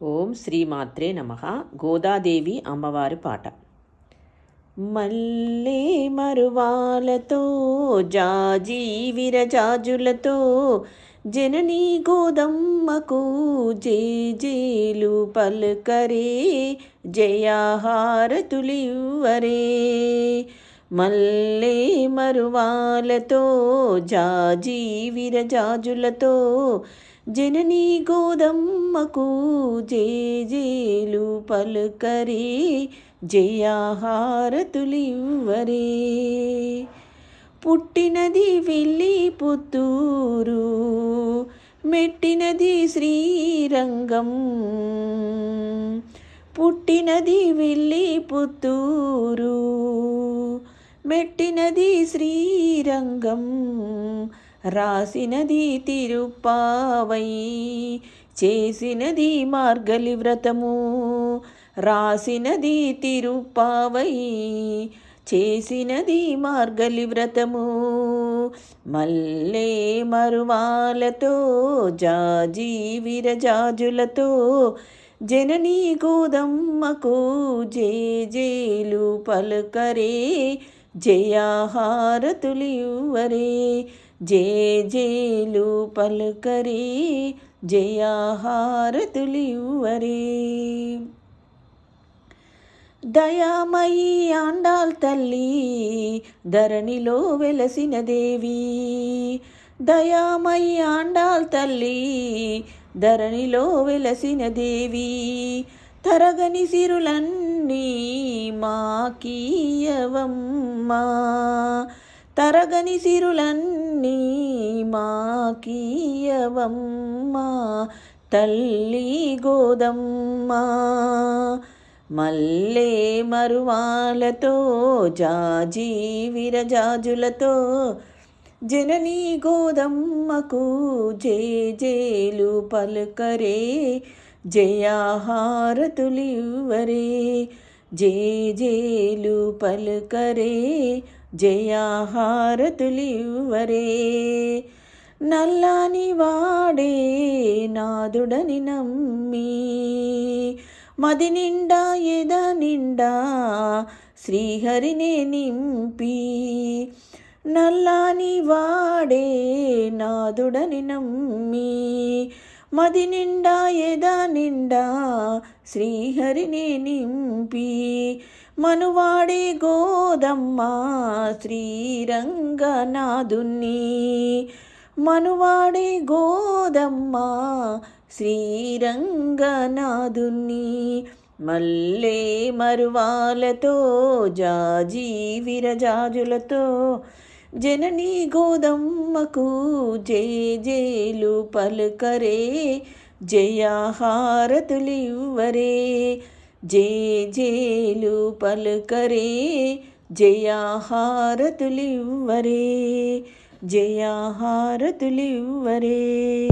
ఓం శ్రీమాత్రే నమః. గోదాదేవి అమ్మవారి పాట. మల్లే మరువాలతో జాజీ విరజాజులతో జననీ గోదమ్మకు జేజేలు పలుకరే, జయాహారతులివ్వరే. మల్లే మరువాలతో జాజీ విరజాజులతో జననీ గోదమ్మకు జేజేలు పలుకరే, జయాహారతులివ్వరే. పుట్టినది విల్లి పుత్తూరు, మెట్టినది శ్రీరంగం. పుట్టినది విల్లి పుత్తూరు, మెట్టినది శ్రీరంగం. రాసినది తిరుప్పావై, చేసినది మార్గలి వ్రతము. రాసినది తిరుప్పావై, చేసినది మార్గలి వ్రతము. మల్లే మరువాలతో జాజీ విరజాజులతో జననీ గోదమ్మకు జేజేలు పలుకరే, జయాహారతులివ్వరే. జేజేలు పలుకరే, జయాహారతులివ్వరే. దయామయీ ఆండాల్ తల్లి ధరణిలో వెలసిన దేవి. దయామయీ ఆండాల్ తల్లి ధరణిలో వెలసిన దేవి. తరగని సిరులన్నీ మాకీయవమ్మా, తరగని సిరులన్నీ మాకీయవమ్మా తల్లి గోదమ్మ. మల్లే మరువాలతో జాజీ విరజాజులతో జననీ గోదమ్మకు జేజేలు పలుకరే, జయాహారతులివ్వరే. జేజేలు పలుకరే, జయాహారతులివ్వరే. నల్లాని వాడే నాదుడని నమ్మి, మది నిండా ఎద నిండా శ్రీహరినే నింపి. నల్లాని వాడే నాదుడని నమ్మి, మది నిండా ఎద నిండా శ్రీహరినే నింపి. మనువాడే గోదమ్మ శ్రీరంగనాథుని. మనువాడే గోదమ్మ శ్రీరంగనాథుని. మల్లే మరువాలతో జాజీ విరజాజులతో జననీ గోదమ్మకు జేజేలు పలుకరే, జయాహారతులివ్వరే. జేజేలు పలుకరే, జయాహారతులివ్వరే. జయాహారతులివ్వరే.